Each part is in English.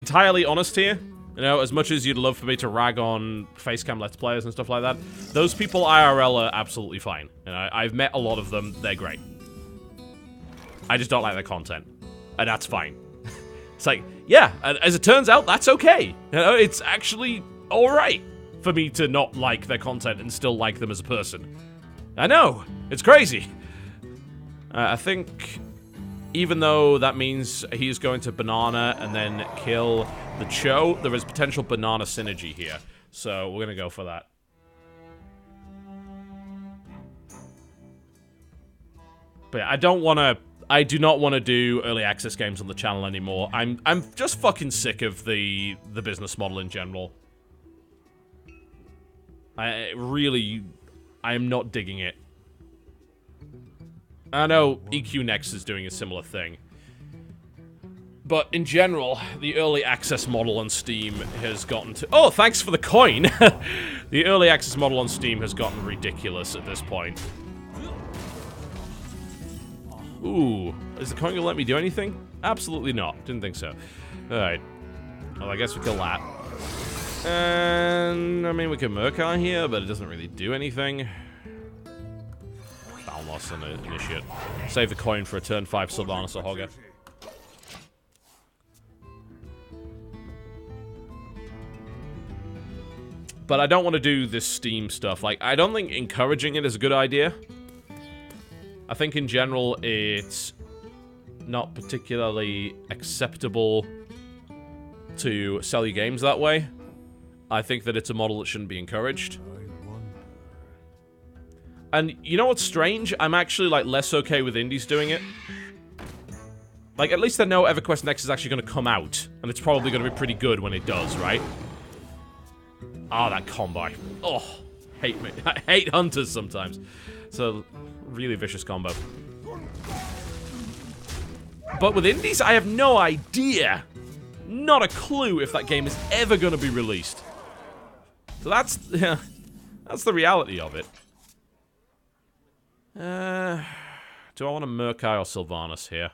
entirely honest here. You know, as much as you'd love for me to rag on facecam Let's Players and stuff like that, those people IRL are absolutely fine. You know, I've met a lot of them, they're great. I just don't like their content. And that's fine. It's like, yeah, as it turns out, that's okay. You know, it's actually alright for me to not like their content and still like them as a person. I know, it's crazy. I think, even though that means he's going to banana and then kill the Cho, there is potential banana synergy here. So we're gonna go for that. But yeah, I do not want to do early access games on the channel anymore. I'm just fucking sick of the business model in general. I am not digging it. I know EQ Next is doing a similar thing. But in general, the early access model on Steam has gotten to... Oh, thanks for the coin! The early access model on Steam has gotten ridiculous at this point. Ooh, is the coin gonna let me do anything? Absolutely not. Didn't think so. Alright. Well, I guess we kill that. And, I mean, we can Murkai here, but it doesn't really do anything. Bound loss on the initiate. Save the coin for a turn 5 Sylvanas or Hogger. But I don't want to do this Steam stuff. Like, I don't think encouraging it is a good idea. I think in general it's not particularly acceptable to sell your games that way. I think that it's a model that shouldn't be encouraged. And you know what's strange? I'm actually, like, less okay with indies doing it. Like, at least I know EverQuest Next is actually going to come out. And it's probably going to be pretty good when it does, right? Ah, that combo. Oh, hate me. I hate hunters sometimes. It's a really vicious combo. But with indies, I have no idea. Not a clue if that game is ever going to be released. So that's the reality of it. Do I want to Murkai or Sylvanas here?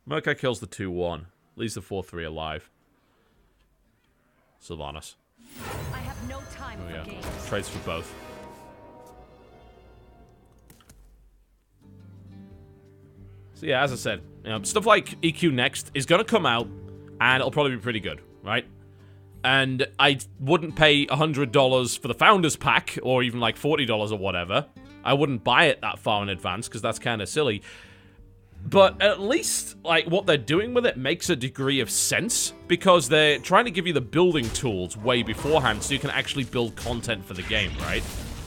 Murkai kills the 2-1. Leaves the 4-3 alive. Sylvanas. I have no time for games. Trades for both. So yeah, as I said, you know, stuff like EQ Next is going to come out, and it'll probably be pretty good, right? And I wouldn't pay $100 for the Founders Pack, or even like $40 or whatever. I wouldn't buy it that far in advance, because that's kind of silly. But at least, like, what they're doing with it makes a degree of sense, because they're trying to give you the building tools way beforehand, so you can actually build content for the game, right?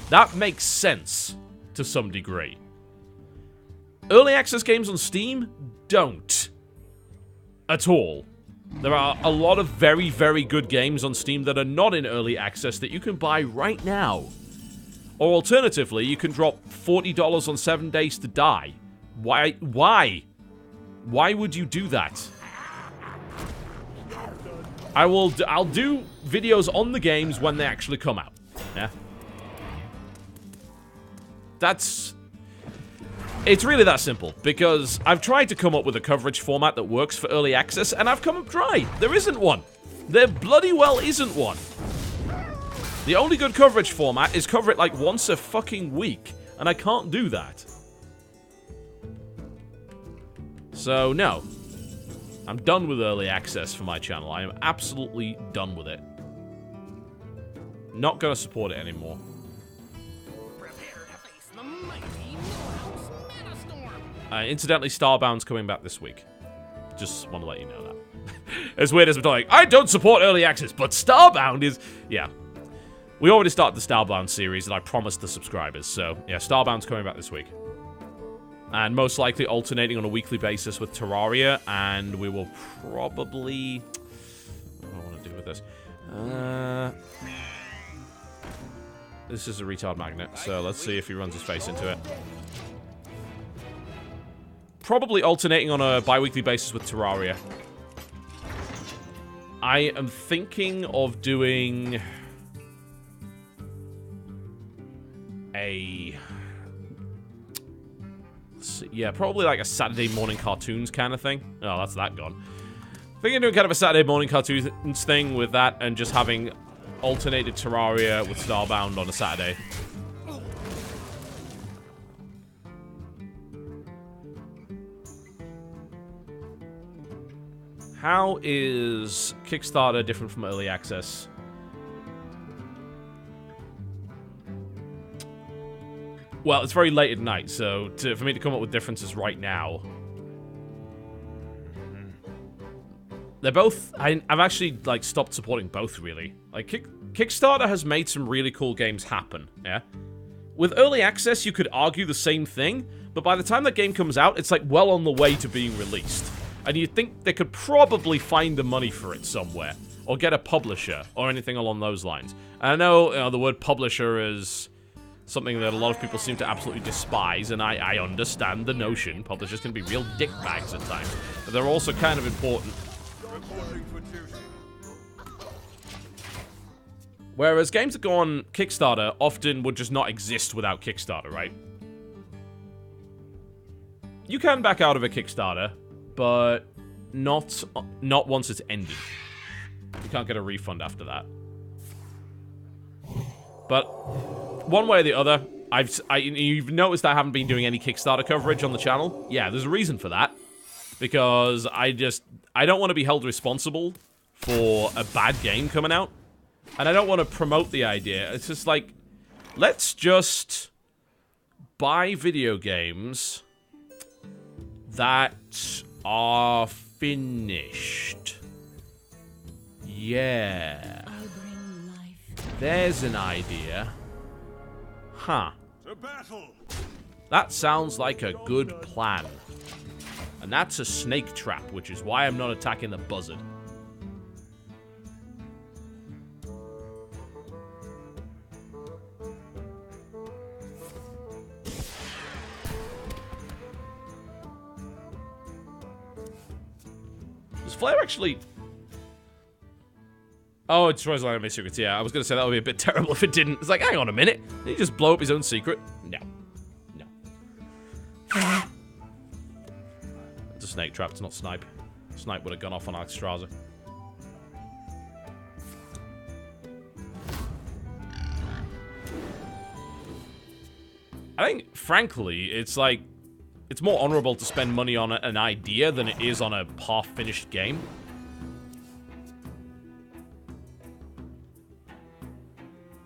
That makes sense, to some degree. Early access games on Steam don't. At all. There are a lot of very, very good games on Steam that are not in early access that you can buy right now. Or alternatively, you can drop $40 on 7 Days to Die. Why? Why? Why would you do that? I'll do videos on the games when they actually come out. Yeah. It's really that simple, because I've tried to come up with a coverage format that works for early access, and I've come up dry. There isn't one. There bloody well isn't one. The only good coverage format is cover it like once a fucking week, and I can't do that. So, no. I'm done with early access for my channel. I am absolutely done with it. Not gonna support it anymore. Incidentally, Starbound's coming back this week. Just want to let you know that. As weird as we're talking, I don't support early access, but Starbound is... Yeah. We already started the Starbound series, and I promised the subscribers, so... Yeah, Starbound's coming back this week. And most likely alternating on a weekly basis with Terraria, and we will probably... What do I want to do with this? This is a retard magnet, so let's see if he runs his face into it. Probably alternating on a bi-weekly basis with Terraria. I am thinking of doing a... Yeah, probably like a Saturday morning cartoons kind of thing. Oh, that's that gone. Thinking of doing kind of a Saturday morning cartoons thing with that and just having alternated Terraria with Starbound on a Saturday. How is Kickstarter different from early access? Well, it's very late at night, so for me to come up with differences right now... They're both... I've actually, like, stopped supporting both, really. Like, Kickstarter has made some really cool games happen, yeah? With early access, you could argue the same thing, but by the time that game comes out, it's, like, well on the way to being released. And you'd think they could probably find the money for it somewhere. Or get a publisher, or anything along those lines. And I know, the word publisher is something that a lot of people seem to absolutely despise, and I understand the notion. Publishers can be real dickbags at times. But they're also kind of important. Whereas games that go on Kickstarter often would just not exist without Kickstarter, right? You can back out of a Kickstarter, but not once it's ended. You can't get a refund after that. But one way or the other, you've noticed I haven't been doing any Kickstarter coverage on the channel. Yeah, there's a reason for that. Because I don't want to be held responsible for a bad game coming out. And I don't want to promote the idea. It's just like, let's just buy video games that are finished. Yeah. There's an idea. Huh. That sounds like a good plan. And that's a snake trap, which is why I'm not attacking the buzzard. Does Flare actually... Oh, it destroys enemy secrets. Yeah, I was going to say that would be a bit terrible if it didn't. It's like, hang on a minute. Did he just blow up his own secret? No. No. It's a snake trap, it's not snipe. Snipe would have gone off on Alexstrasza. I think, frankly, it's like... It's more honorable to spend money on an idea than it is on a half-finished game.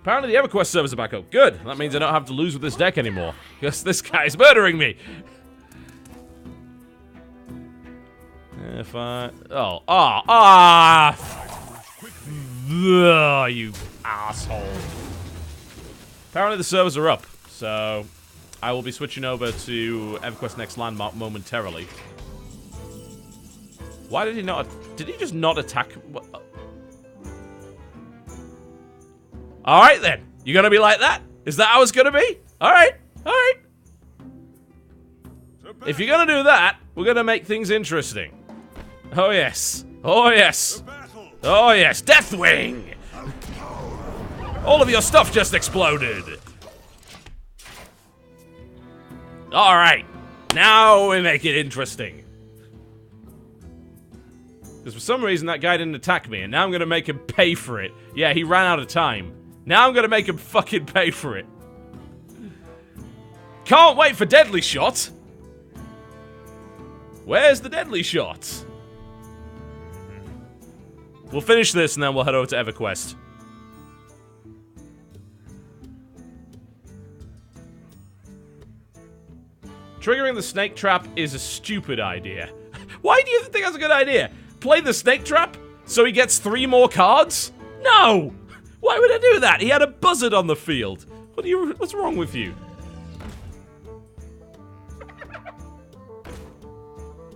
Apparently the EverQuest servers are back up. Good. That means I don't have to lose with this deck anymore. Because this guy's murdering me. If I... Oh. Ugh, you asshole. Apparently the servers are up. So, I will be switching over to EverQuest Next Landmark momentarily. Why did he not... Did he just not attack... Alright then. You gonna be like that? Is that how it's gonna be? Alright. Alright. If you're gonna do that, we're gonna make things interesting. Oh yes. Oh yes. Oh yes. Deathwing! All of your stuff just exploded. Alright. Now we make it interesting. Because for some reason that guy didn't attack me, and now I'm gonna make him pay for it. Yeah, he ran out of time. Now I'm gonna make him fucking pay for it. Can't wait for Deadly Shot. Where's the Deadly Shot? We'll finish this and then we'll head over to EverQuest. Triggering the snake trap is a stupid idea. Why do you think that's a good idea? Play the snake trap so he gets 3 more cards? No! Why would I do that? He had a buzzard on the field. What's wrong with you?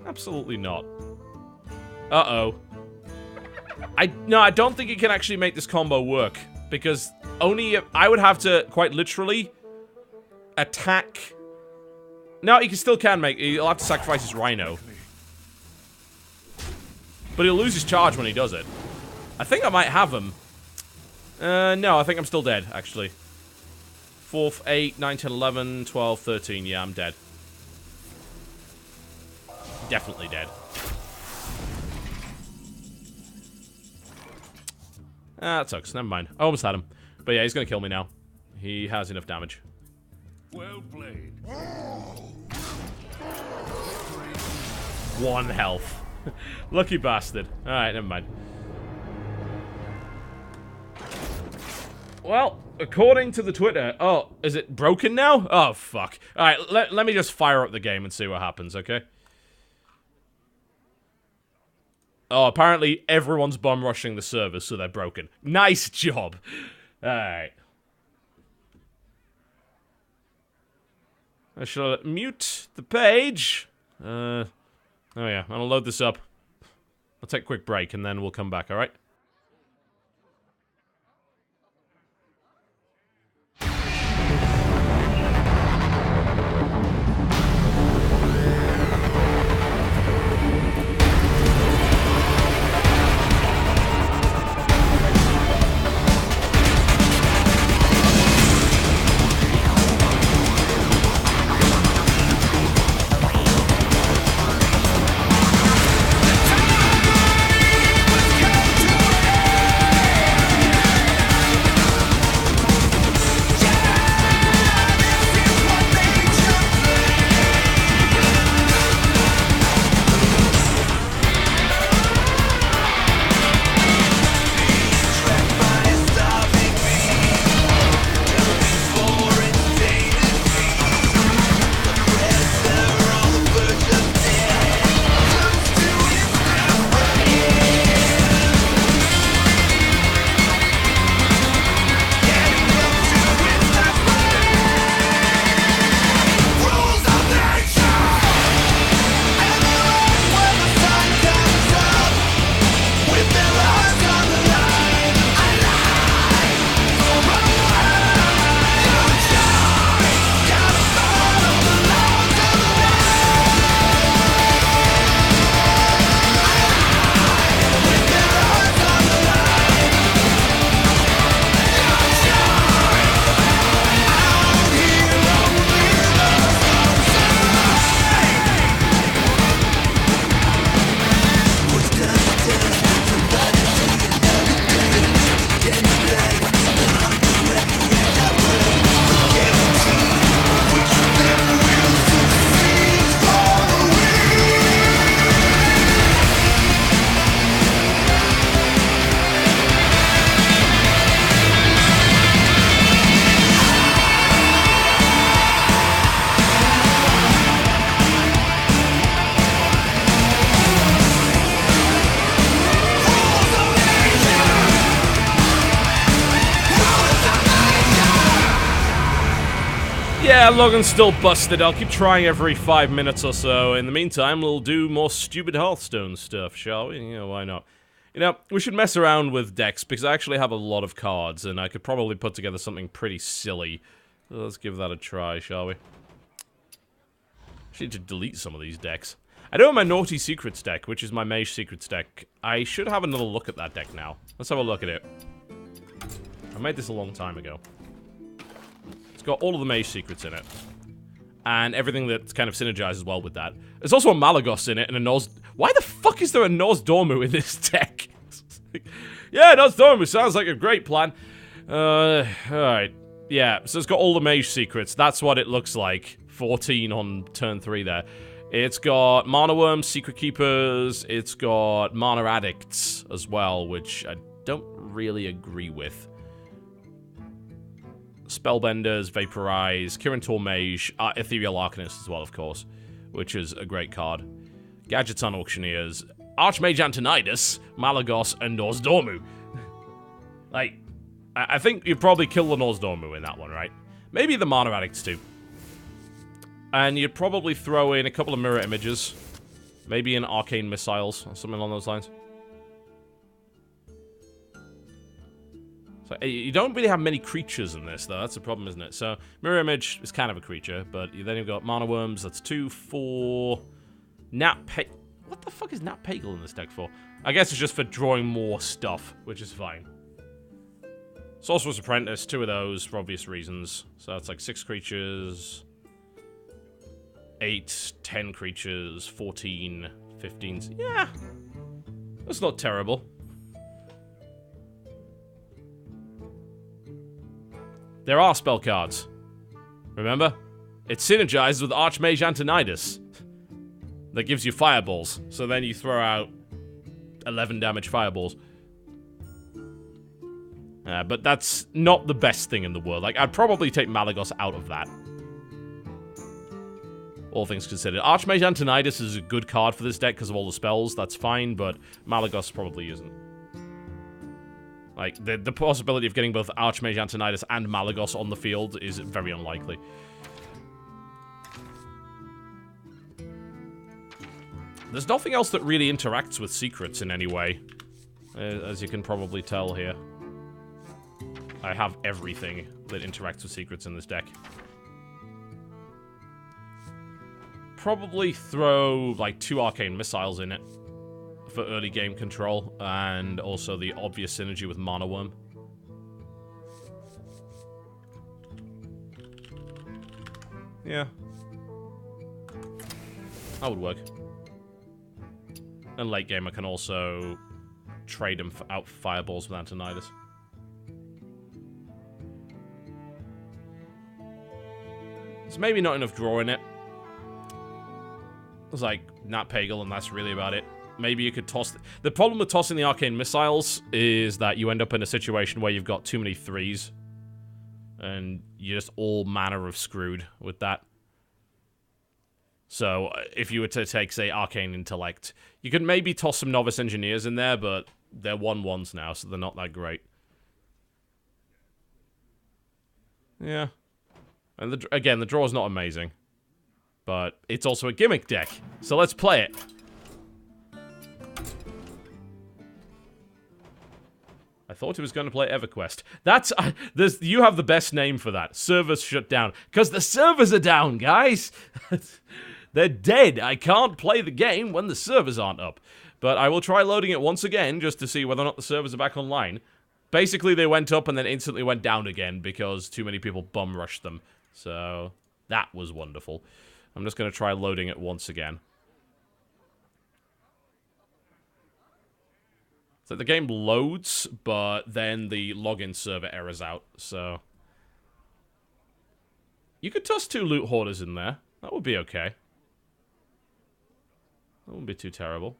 Absolutely not. Uh-oh. No, I don't think he can actually make this combo work. Because I would have to, quite literally, attack... No, he still can make... He'll have to sacrifice his Rhino. But he'll lose his charge when he does it. I think I might have him. No, I think I'm still dead, actually. 4th, 8, 9, 10, 11, 12, 13. Yeah, I'm dead. Definitely dead. Ah, that sucks. Never mind. I almost had him. But yeah, he's gonna kill me now. He has enough damage. Well played. 1 health. Lucky bastard. Alright, never mind. Well, according to the Twitter... Oh, is it broken now? Oh, fuck. Alright, let me just fire up the game and see what happens, okay? Oh, apparently everyone's bum rushing the server, so they're broken. Nice job. Alright. I shall mute the page. Oh yeah, I'll load this up. I'll take a quick break and then we'll come back, alright? Yeah, Logan's still busted. I'll keep trying every 5 minutes or so. In the meantime, we'll do more stupid Hearthstone stuff, shall we? Yeah, why not? You know, we should mess around with decks, because I actually have a lot of cards, and I could probably put together something pretty silly. So let's give that a try, shall we? I need to delete some of these decks. I do have my Naughty Secrets deck, which is my Mage Secrets deck. I should have another look at that deck now. Let's have a look at it. I made this a long time ago. It's got all of the Mage Secrets in it. And everything that kind of synergizes well with that. There's also a Malagos in it and a Nos... Why the fuck is there a Nos Dormu in this deck? Yeah, Nos Dormu sounds like a great plan. Alright. Yeah, so it's got all the Mage Secrets. That's what it looks like. 14 on turn 3 there. It's got Mana Worms, Secret Keepers. It's got Mana Addicts as well, which I don't really agree with. Spellbenders, Vaporize, Kirin Tor Mage, Ethereal Arcanist as well, of course, which is a great card. Gadgets on Auctioneers, Archmage Antonidas, Malagos, and Nos Dormu. Like, I think you'd probably kill the Nos Dormu in that one, right? Maybe the Mana Addicts too. And you'd probably throw in a couple of Mirror Images. Maybe an Arcane Missiles, or something along those lines. So, you don't really have many creatures in this, though. That's the problem, isn't it? So, Mirror Image is kind of a creature, but then you've got Mana Worms. That's 2, 4... What the fuck is Nat Pagel in this deck for? I guess it's just for drawing more stuff, which is fine. Sorcerer's Apprentice, 2 of those, for obvious reasons. So that's like 6 creatures... 8, 10 creatures, 14, 15... Yeah! That's not terrible. There are spell cards. Remember? It synergizes with Archmage Antonidas. That gives you fireballs. So then you throw out 11 damage fireballs. But that's not the best thing in the world. Like, I'd probably take Malagos out of that. All things considered. Archmage Antonidas is a good card for this deck because of all the spells. That's fine, but Malagos probably isn't. Like, the possibility of getting both Archmage Antonidas and Malagos on the field is very unlikely. There's nothing else that really interacts with secrets in any way. As you can probably tell here. I have everything that interacts with secrets in this deck. Probably throw, like, 2 Arcane Missiles in it for early game control, and also the obvious synergy with Mana Worm. Yeah. That would work. And late game, I can also trade him out for fireballs with Antonidas. There's maybe not enough draw in it. It's like Nat Pagal, and that's really about it. Maybe you could toss... The problem with tossing the Arcane Missiles is that you end up in a situation where you've got too many 3s. And you're just all manner of screwed with that. So, if you were to take, say, Arcane Intellect, you could maybe toss some Novice Engineers in there, but they're 1/1s now, so they're not that great. Yeah. And again, the draw's not amazing. But it's also a gimmick deck, so let's play it. I thought he was going to play EverQuest. That's... you have the best name for that. Servers shut down. Because the servers are down, guys! They're dead. I can't play the game when the servers aren't up. But I will try loading it once again, just to see whether or not the servers are back online. Basically, they went up and then instantly went down again, because too many people bum-rushed them. So, that was wonderful. I'm just going to try loading it once again. So the game loads, but then the login server errors out, so... You could toss 2 Loot Hoarders in there. That would be okay. That wouldn't be too terrible.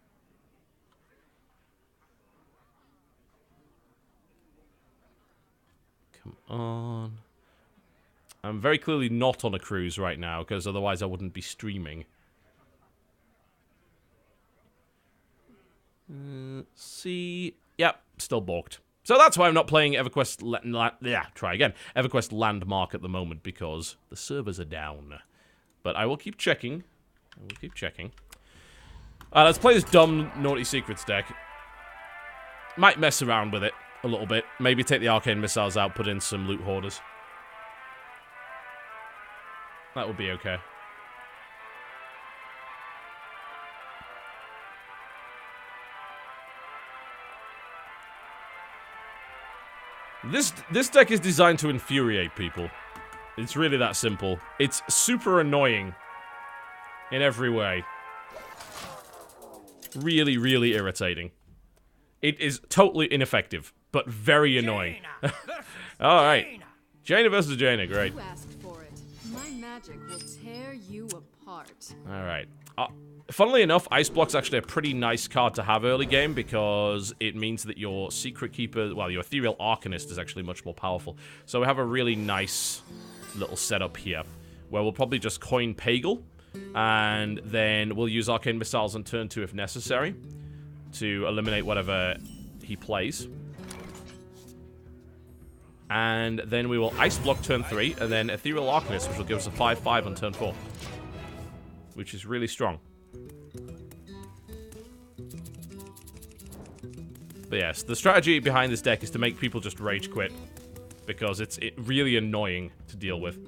Come on. I'm very clearly not on a cruise right now, because otherwise I wouldn't be streaming. See... Yep, still balked. So that's why I'm not playing EverQuest... try again. EverQuest Landmark at the moment, because the servers are down. But I will keep checking. I will keep checking. Let's play this dumb Naughty Secrets deck. Might mess around with it a little bit. Maybe take the Arcane Missiles out, put in some Loot Hoarders. That would be okay. This deck is designed to infuriate people. It's really that simple. It's super annoying in every way. Really, really irritating. It is totally ineffective, but very annoying. Alright. Jaina versus Jaina, great. You asked for it. My magic will tear you apart. Alright. Funnily enough, Ice Block's actually a pretty nice card to have early game because it means that your Secret Keeper, well, your Ethereal Arcanist is actually much more powerful. So we have a really nice little setup here where we'll probably just coin Pagal and then we'll use Arcane Missiles on turn 2 if necessary to eliminate whatever he plays. And then we will Ice Block turn 3 and then Ethereal Arcanist, which will give us a 5/5 on turn 4. Which is really strong. But yes, the strategy behind this deck is to make people just rage quit. Because it's really annoying to deal with.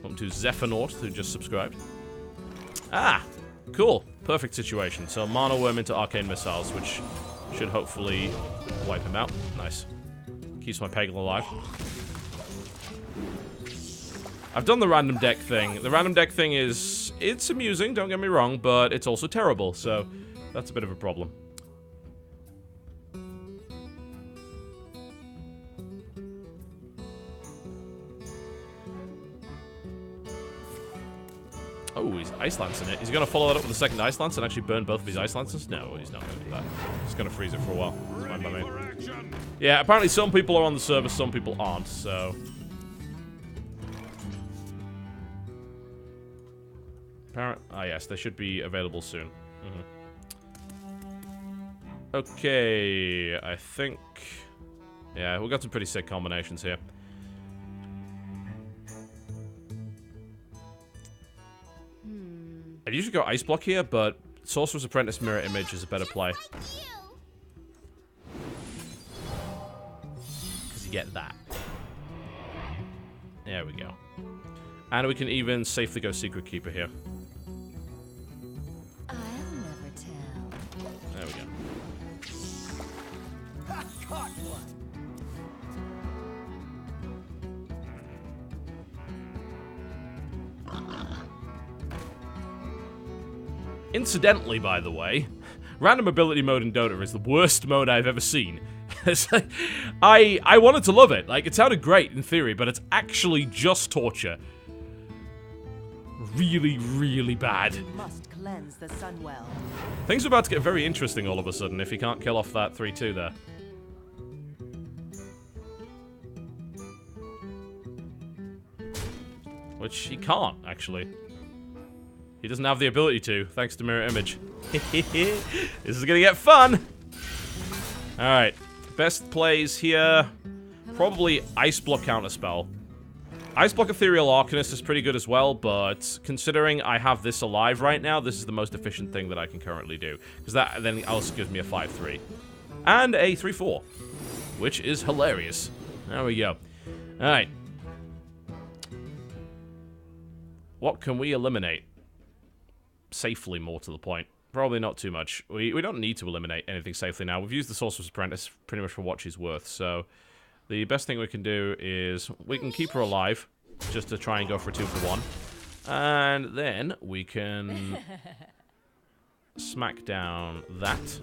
Welcome to Zephynaut, who just subscribed. Ah! Cool. Perfect situation. So Mana Worm into Arcane Missiles, which should hopefully wipe him out. Nice. Keeps my Pagal alive. I've done the random deck thing. The random deck thing is... It's amusing, don't get me wrong, but it's also terrible, so... That's a bit of a problem. Ice Lance in it. He's going to follow that up with a second Ice Lance and actually burn both of his Ice Lances? No, he's not going to do that. He's going to freeze it for a while. It's fine by me. Yeah, apparently some people are on the server, some people aren't, so... Ah, yes, they should be available soon. Okay, I think... Yeah, we've got some pretty sick combinations here. I'd usually go Ice Block here, but Sorcerer's Apprentice Mirror Image is a better play. Because you get that. There we go. And we can even safely go Secret Keeper here. I'll never tell. There we go. Incidentally, by the way, random ability mode in Dota is the worst mode I've ever seen. I wanted to love it. Like, it sounded great in theory, but it's actually just torture. Really, really bad. We must cleanse the Sunwell. Things are about to get very interesting all of a sudden if he can't kill off that 3-2 there. Which he can't, actually. He doesn't have the ability to, thanks to Mirror Image. This is gonna get fun! Alright. Best plays here. Probably Ice Block Counterspell. Ice Block Ethereal Arcanist is pretty good as well, but considering I have this alive right now, this is the most efficient thing that I can currently do. Because that then also gives me a 5-3. And a 3-4. Which is hilarious. There we go. Alright. What can we eliminate? Safely, more to the point. Probably not too much. We don't need to eliminate anything safely now. We've used the Sorcerer's Apprentice pretty much for what she's worth, so... The best thing we can do is we can keep her alive, just to try and go for a 2-for-1. And then we can smack down that.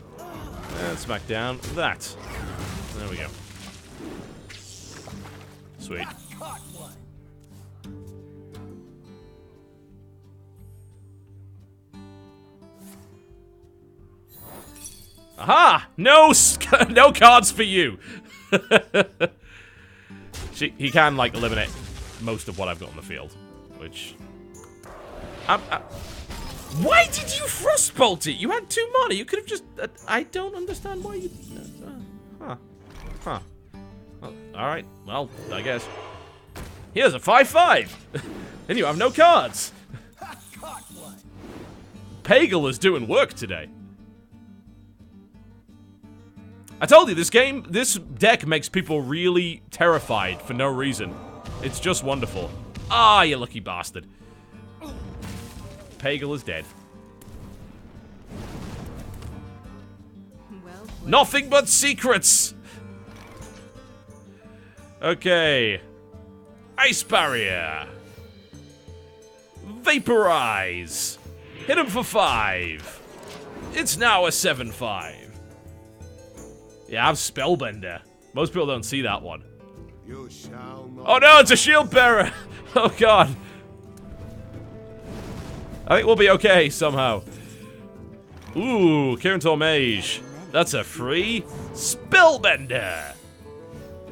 And smack down that. There we go. Sweet. Aha! No, no cards for you. He can, like, eliminate most of what I've got on the field, which... Why did you Frostbolt it? You had 2 mana. You could have just... I don't understand why you... Huh. Well, alright. Well, I guess. Here's a 5-5. And you have no cards. Pagel is doing work today. I told you, this deck makes people really terrified for no reason. It's just wonderful. Ah, you lucky bastard. Pagel is dead. Well, Nothing but secrets! Okay. Ice Barrier. Vaporize. Hit him for 5. It's now a 7-5. Yeah, I have Spellbender. Most people don't see that one. You shall not. Oh no, it's a shield bearer! Oh god. I think we'll be okay, somehow. Ooh, Kirin Mage. That's a free Spellbender!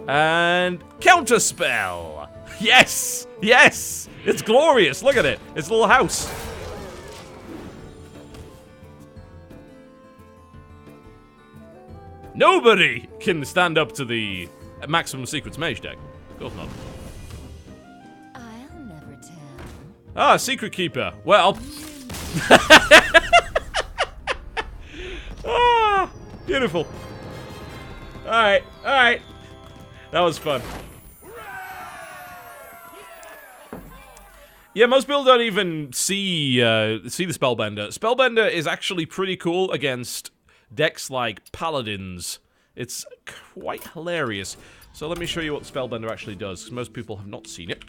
And Counterspell! Yes! Yes! It's glorious, look at it! It's a little house. Nobody can stand up to the Maximum Secrets Mage deck. Of course not. I'll never tell. Ah, Secret Keeper. Well. Ah, beautiful. Alright, alright. That was fun. Yeah, most people don't even see the Spellbender. Spellbender is actually pretty cool against decks like Paladins. It's quite hilarious. So let me show you what Spellbender actually does, because most people have not seen it.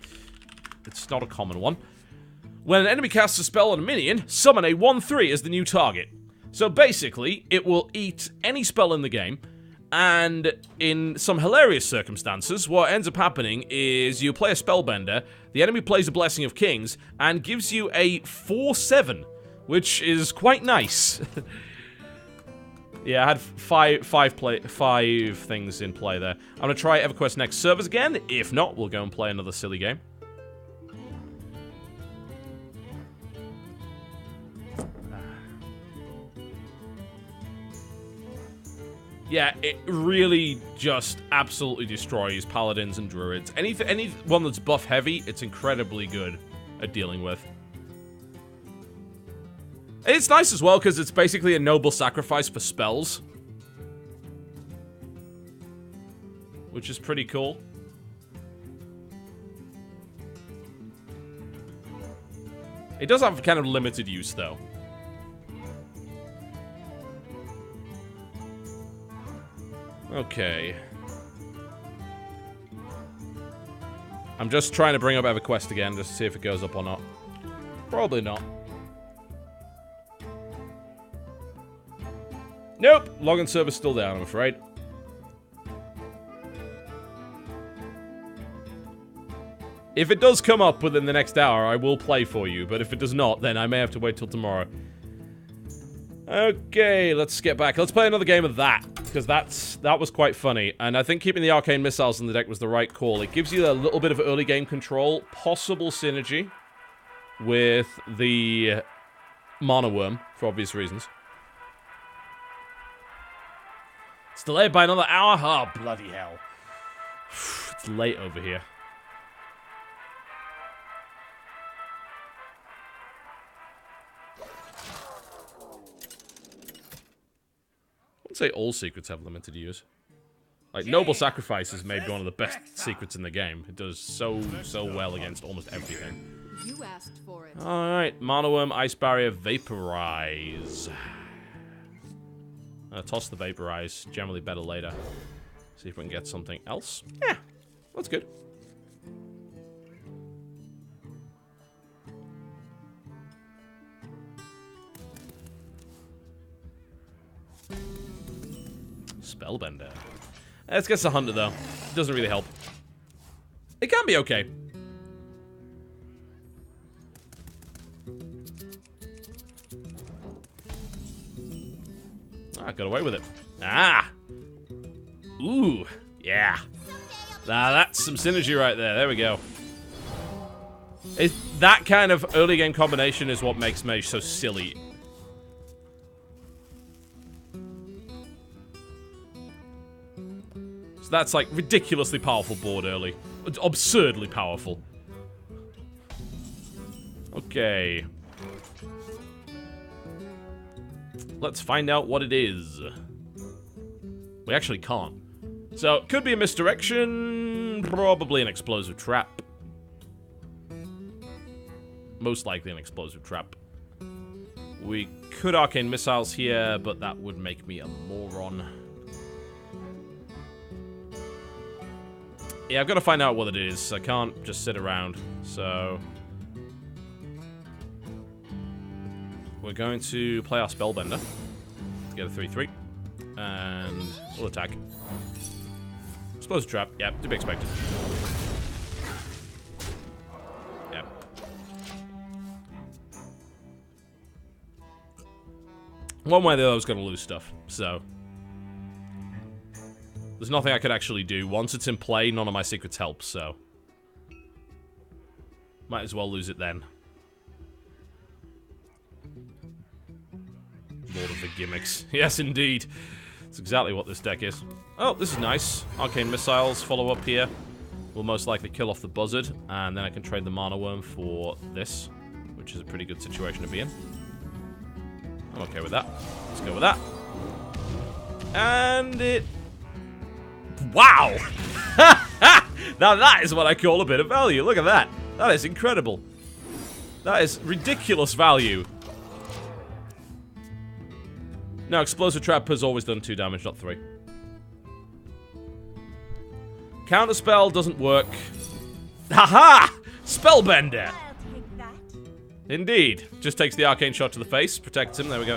It's not a common one. When an enemy casts a spell on a minion, summon a 1-3 as the new target. So basically, it will eat any spell in the game, And in some hilarious circumstances, what ends up happening is you play a Spellbender, the enemy plays a Blessing of Kings, and gives you a 4/7, which is quite nice. Yeah, I had five things in play there. I'm going to try EverQuest Next servers again. If not, we'll go and play another silly game. Yeah, it really just absolutely destroys paladins and druids. Anyone that's buff heavy, it's incredibly good at dealing with. It's nice as well because it's basically a noble sacrifice for spells, which is pretty cool. It does have kind of limited use though. Okay. I'm just trying to bring up EverQuest again, just to see if it goes up or not. Probably not. Nope! Login server's still down, I'm afraid. If it does come up within the next hour, I will play for you, but if it does not, then I may have to wait till tomorrow. Okay, let's get back. Let's play another game of that, because that was quite funny. And I think keeping the arcane missiles in the deck was the right call. It gives you a little bit of early game control, possible synergy with the Mana Worm, for obvious reasons. It's delayed by another hour? Oh, bloody hell. It's late over here. I'd say all secrets have limited use. Like, Noble Sacrifice is maybe one of the best secrets in the game. It does so well against almost everything. You asked for it. Alright, Mana Worm, Ice Barrier, Vaporize. Toss the Vaporize. Generally better later. See if we can get something else. Yeah, that's good. Spellbender. Let's get the Hunter, though. It doesn't really help. It can be okay. I got away with it. Ah! Ooh, yeah. Now that's some synergy right there. There we go. That kind of early game combination is what makes Mage so silly. So that's like ridiculously powerful board early. It's absurdly powerful. Okay. Let's find out what it is. We actually can't. So, it could be a misdirection. Probably an explosive trap. Most likely an explosive trap. We could arcane missiles here, but that would make me a moron. Yeah, I've got to find out what it is. I can't just sit around. So, we're going to play our Spellbender. Get a 3/3. And we'll attack. Explosive trap. Yeah, to be expected. Yeah. One way or the other, I was going to lose stuff. So, there's nothing I could actually do. Once it's in play, none of my secrets help, so might as well lose it then. Lord of the gimmicks. Yes, indeed. That's exactly what this deck is. Oh, this is nice. Arcane Missiles follow up here. Will most likely kill off the Buzzard, and then I can trade the Mana Worm for this, which is a pretty good situation to be in. I'm okay with that. Let's go with that. And it... Wow! Now that is what I call a bit of value. Look at that. That is incredible. That is ridiculous value. No, Explosive Trap has always done 2 damage, not 3. Counterspell doesn't work. Haha! Spellbender! I'll take that. Indeed. Just takes the arcane shot to the face, protects him, there we go.